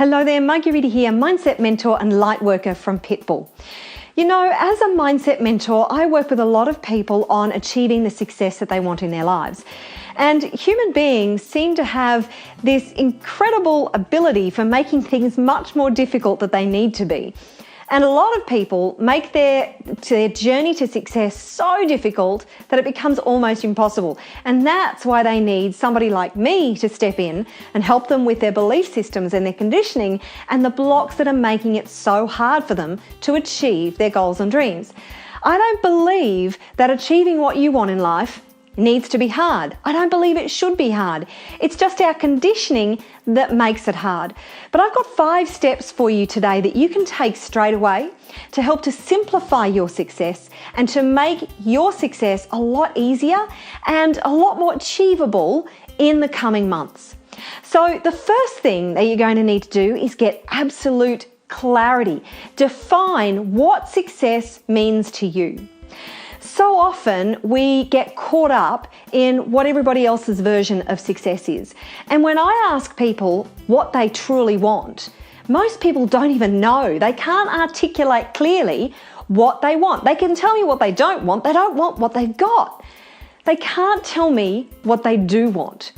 Hello there, Marguerita here, mindset mentor and light worker from Pitbull. You know, as a mindset mentor, I work with a lot of people on achieving the success that they want in their lives. And human beings seem to have this incredible ability for making things much more difficult than they need to be. And a lot of people make their journey to success so difficult that it becomes almost impossible. And that's why they need somebody like me to step in and help them with their belief systems and their conditioning and the blocks that are making it so hard for them to achieve their goals and dreams. I don't believe that achieving what you want in life needs to be hard. I don't believe it should be hard. It's just our conditioning that makes it hard. But I've got 5 steps for you today that you can take straight away to help to simplify your success and to make your success a lot easier and a lot more achievable in the coming months. So the first thing that you're going to need to do is get absolute clarity. Define what success means to you. So often we get caught up in what everybody else's version of success is. And when I ask people what they truly want, most people don't even know. They can't articulate clearly what they want. They can tell me what they don't want. They don't want what they've got. They can't tell me what they do want.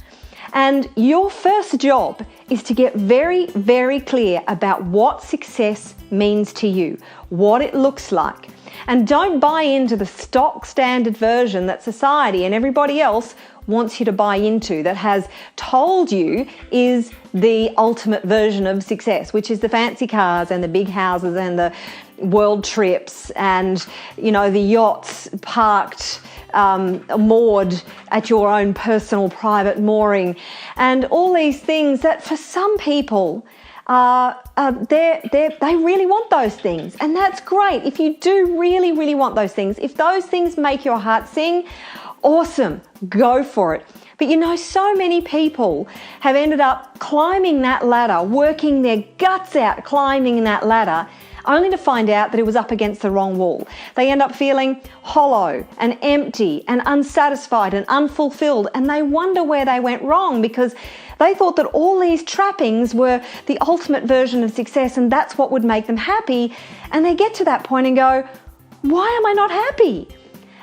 And your first job is to get very, very clear about what success means to you, what it looks like. And don't buy into the stock standard version that society and everybody else wants you to buy into, that has told you is the ultimate version of success, which is the fancy cars and the big houses and the world trips and, you know, the yachts parked moored at your own personal private mooring, and all these things that for some people they really want those things, and that's great. If you do really, really want those things, if those things make your heart sing, awesome, go for it. But you know, so many people have ended up climbing that ladder, working their guts out, climbing that ladder, only to find out that it was up against the wrong wall. They end up feeling hollow and empty and unsatisfied and unfulfilled, and they wonder where they went wrong because they thought that all these trappings were the ultimate version of success and that's what would make them happy. And they get to that point and go, why am I not happy?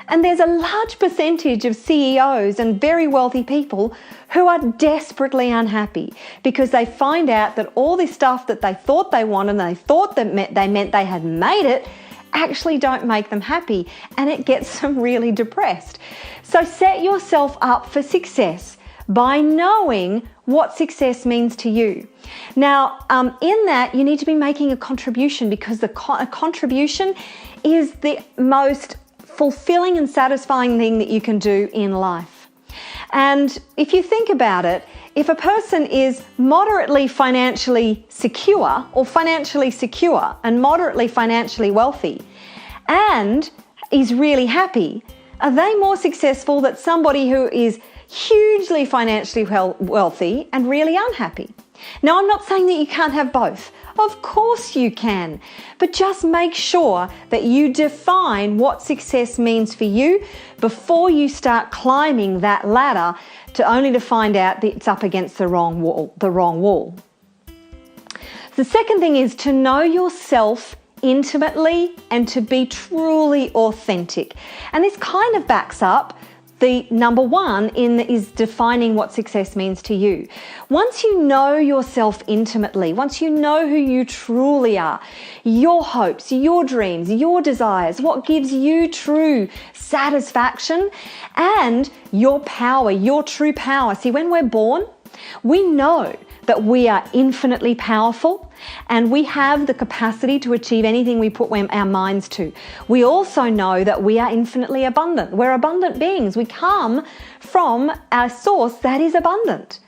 And there's a large percentage of CEOs and very wealthy people who are desperately unhappy because they find out that all this stuff that they thought they wanted and they thought that they meant they had made it actually don't make them happy, and it gets them really depressed. So set yourself up for success by knowing what success means to you. Now, in that, you need to be making a contribution, because a contribution is the most fulfilling and satisfying thing that you can do in life. And if you think about it, if a person is moderately financially secure or financially secure and moderately financially wealthy and is really happy, are they more successful than somebody who is hugely financially wealthy and really unhappy? Now, I'm not saying that you can't have both. Of course you can, but just make sure that you define what success means for you before you start climbing that ladder only to find out that it's up against the wrong wall. The second thing is to know yourself intimately and to be truly authentic. And this kind of backs up the number 1 is defining what success means to you. Once you know yourself intimately, once you know who you truly are, your hopes, your dreams, your desires, what gives you true satisfaction and your power, your true power. See, when we're born, we know that we are infinitely powerful and we have the capacity to achieve anything we put our minds to. We also know that we are infinitely abundant. We're abundant beings. We come from a source that is abundant.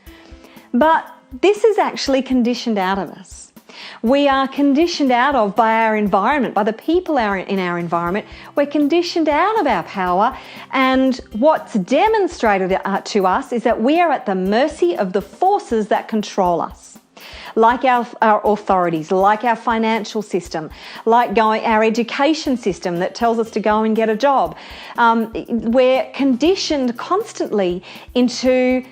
But this is actually conditioned out of us. We are conditioned out of by our environment, by the people in our environment. We're conditioned out of our power, and what's demonstrated to us is that we are at the mercy of the forces that control us. Like our authorities, like our financial system, like our education system that tells us to go and get a job. We're conditioned constantly into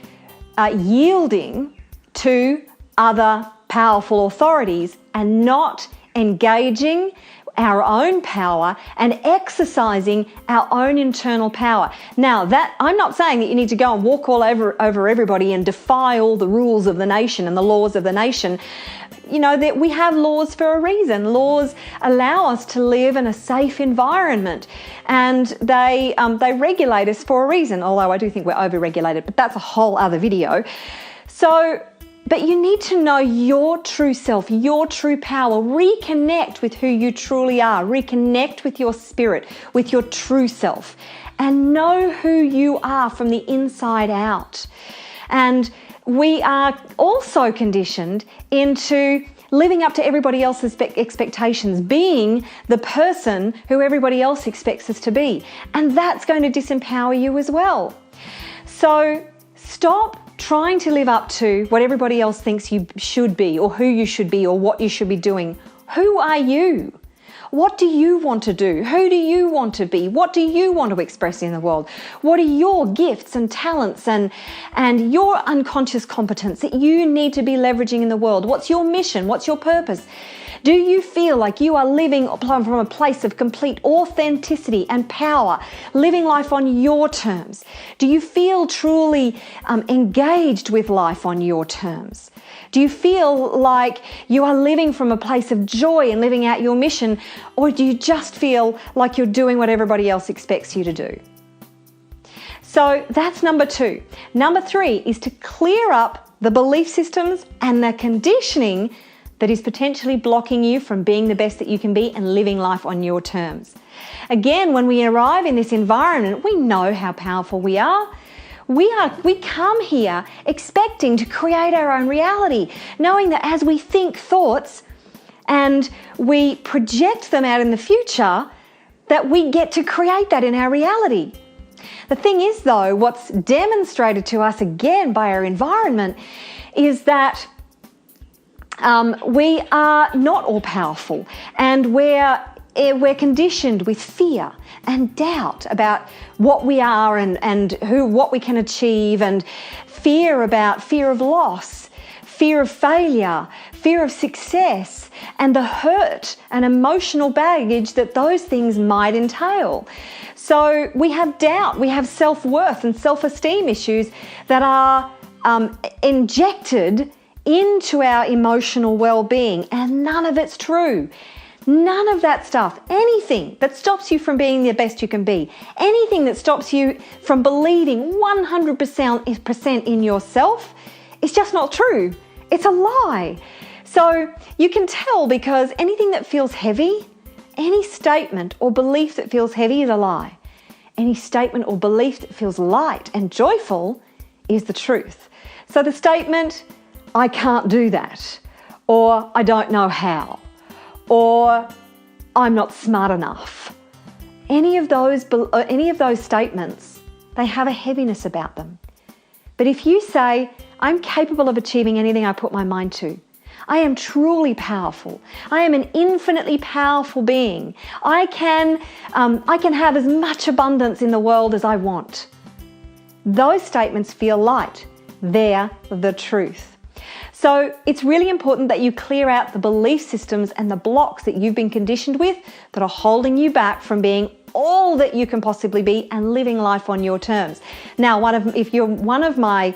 yielding to other powerful authorities and not engaging our own power and exercising our own internal power. Now, that I'm not saying that you need to go and walk all over everybody and defy all the rules of the nation and the laws of the nation. You know, that we have laws for a reason. Laws allow us to live in a safe environment, and they regulate us for a reason, although I do think we're over-regulated, but that's a whole other video. But you need to know your true self, your true power. Reconnect with who you truly are. Reconnect with your spirit, with your true self, and know who you are from the inside out. And we are also conditioned into living up to everybody else's expectations, being the person who everybody else expects us to be. And that's going to disempower you as well. So stop trying to live up to what everybody else thinks you should be, or who you should be, or what you should be doing. Who are you? What do you want to do? Who do you want to be? What do you want to express in the world? What are your gifts and talents and your unconscious competence that you need to be leveraging in the world? What's your mission? What's your purpose? Do you feel like you are living from a place of complete authenticity and power, living life on your terms? Do you feel truly engaged with life on your terms? Do you feel like you are living from a place of joy and living out your mission, or do you just feel like you're doing what everybody else expects you to do? So that's number 2. Number 3 is to clear up the belief systems and the conditioning that is potentially blocking you from being the best that you can be and living life on your terms. Again, when we arrive in this environment, we know how powerful we are. We come here expecting to create our own reality, knowing that as we think thoughts and we project them out in the future, that we get to create that in our reality. The thing is, though, what's demonstrated to us again by our environment is that we are not all powerful, and we're conditioned with fear and doubt about what we are and what we can achieve, and fear of loss, fear of failure, fear of success, and the hurt and emotional baggage that those things might entail. So we have doubt, we have self-worth and self-esteem issues that are injected into our emotional well-being, and none of it's true. None of that stuff, anything that stops you from being the best you can be, anything that stops you from believing 100% in yourself, is just not true. It's a lie. So you can tell, because anything that feels heavy, any statement or belief that feels heavy is a lie. Any statement or belief that feels light and joyful is the truth. So the statement, I can't do that, or I don't know how, or I'm not smart enough. Any of those statements, they have a heaviness about them. But if you say, I'm capable of achieving anything I put my mind to, I am truly powerful, I am an infinitely powerful being, I can have as much abundance in the world as I want. Those statements feel light. They're the truth. So it's really important that you clear out the belief systems and the blocks that you've been conditioned with that are holding you back from being all that you can possibly be and living life on your terms. Now, if you're one of my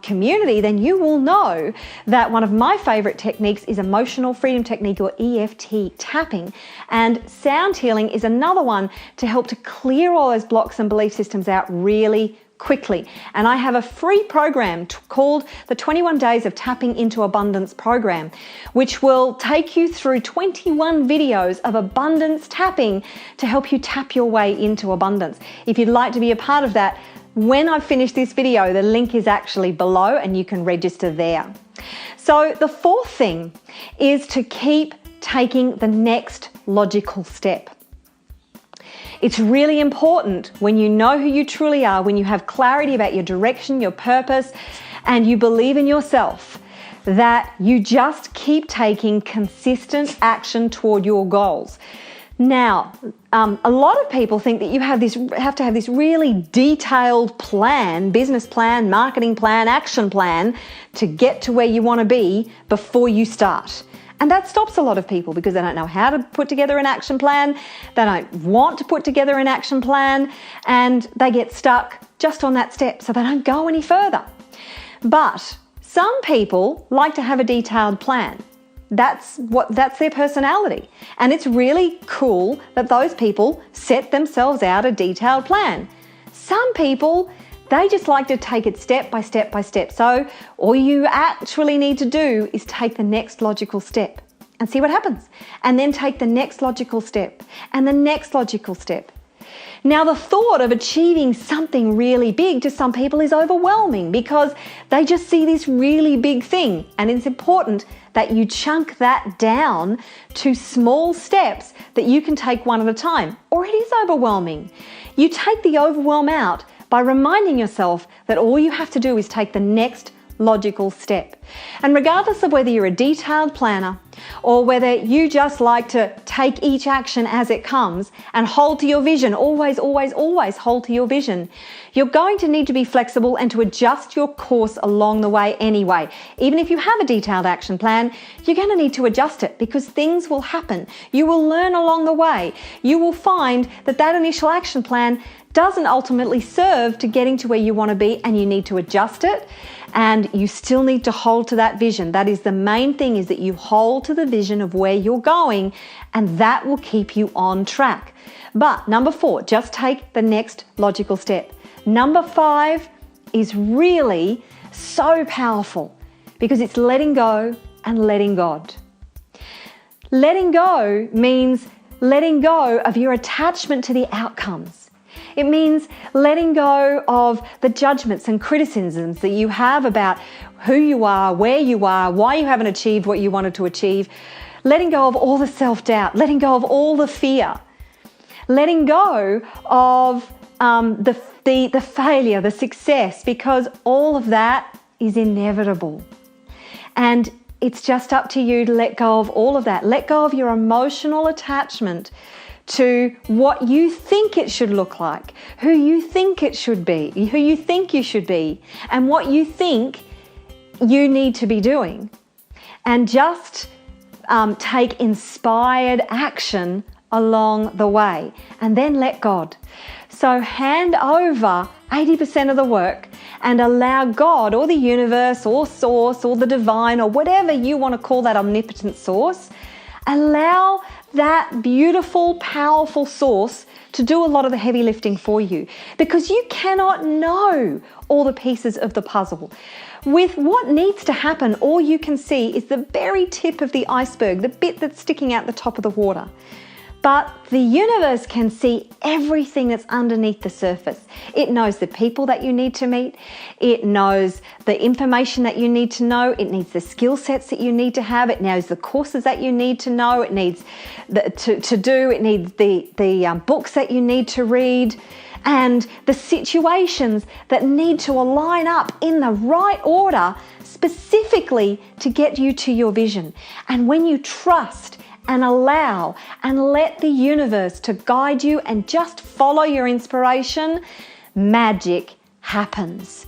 community, then you will know that one of my favorite techniques is emotional freedom technique, or EFT tapping, and sound healing is another one to help to clear all those blocks and belief systems out really quickly. And I have a free program called the 21 Days of Tapping into Abundance program, which will take you through 21 videos of abundance tapping to help you tap your way into abundance. If you'd like to be a part of that, when I finish this video, the link is actually below and you can register there. So the 4th thing is to keep taking the next logical step. It's really important, when you know who you truly are, when you have clarity about your direction, your purpose, and you believe in yourself, that you just keep taking consistent action toward your goals. Now, a lot of people think that you have to have this really detailed plan, business plan, marketing plan, action plan to get to where you want to be before you start. And that stops a lot of people because they don't know how to put together an action plan, they don't want to put together an action plan, and they get stuck just on that step, so they don't go any further. But some people like to have a detailed plan. That's their personality. And it's really cool that those people set themselves out a detailed plan. Some people, they just like to take it step by step by step. So all you actually need to do is take the next logical step and see what happens. And then take the next logical step and the next logical step. Now, the thought of achieving something really big to some people is overwhelming because they just see this really big thing, and it's important that you chunk that down to small steps that you can take one at a time, or it is overwhelming. You take the overwhelm out by reminding yourself that all you have to do is take the next logical step. And regardless of whether you're a detailed planner or whether you just like to take each action as it comes and hold to your vision, always, always, always hold to your vision, you're going to need to be flexible and to adjust your course along the way anyway. Even if you have a detailed action plan, you're going to need to adjust it because things will happen. You will learn along the way. You will find that that initial action plan doesn't ultimately serve to getting to where you want to be, and you need to adjust it, and you still need to hold to that vision. That is the main thing, is that you hold to the vision of where you're going, and that will keep you on track. But number 4, just take the next logical step. Number 5 is really so powerful because it's letting go and letting God. Letting go means letting go of your attachment to the outcomes. It means letting go of the judgments and criticisms that you have about who you are, where you are, why you haven't achieved what you wanted to achieve. Letting go of all the self-doubt, letting go of all the fear, letting go of the failure, the success, because all of that is inevitable. And it's just up to you to let go of all of that. Let go of your emotional attachment to what you think it should look like, who you think it should be, who you think you should be, and what you think you need to be doing. And just take inspired action along the way, and then let God. So hand over 80% of the work and allow God or the universe or source or the divine or whatever you want to call that omnipotent source, allow that beautiful, powerful source to do a lot of the heavy lifting for you, because you cannot know all the pieces of the puzzle. With what needs to happen, all you can see is the very tip of the iceberg, the bit that's sticking out the top of the water. But the universe can see everything that's underneath the surface. It knows the people that you need to meet. It knows the information that you need to know. It needs the skill sets that you need to have. It knows the courses that you need to know. It needs to do. It needs the books that you need to read, and the situations that need to align up in the right order specifically to get you to your vision. And when you trust and allow and let the universe to guide you and just follow your inspiration, magic happens.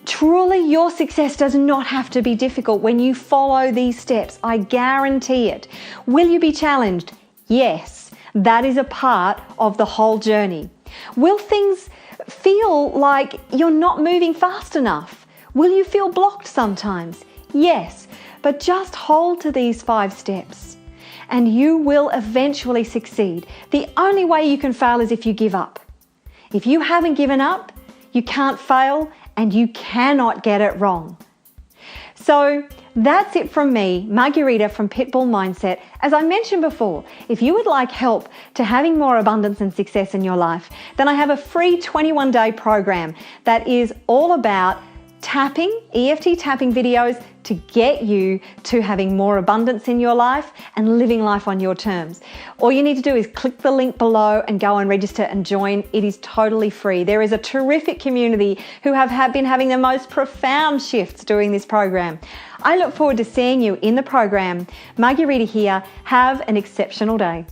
Truly, your success does not have to be difficult when you follow these steps. I guarantee it. Will you be challenged? Yes, that is a part of the whole journey. Will things feel like you're not moving fast enough? Will you feel blocked sometimes? Yes, but just hold to these 5 steps and you will eventually succeed. The only way you can fail is if you give up. If you haven't given up, you can't fail and you cannot get it wrong. So that's it from me, Marguerita from Pitbull Mindset. As I mentioned before, if you would like help to having more abundance and success in your life, then I have a free 21-day program that is all about tapping, EFT tapping videos to get you to having more abundance in your life and living life on your terms. All you need to do is click the link below and go and register and join. It is totally free. There is a terrific community who have been having the most profound shifts doing this program. I look forward to seeing you in the program. Marguerita here. Have an exceptional day.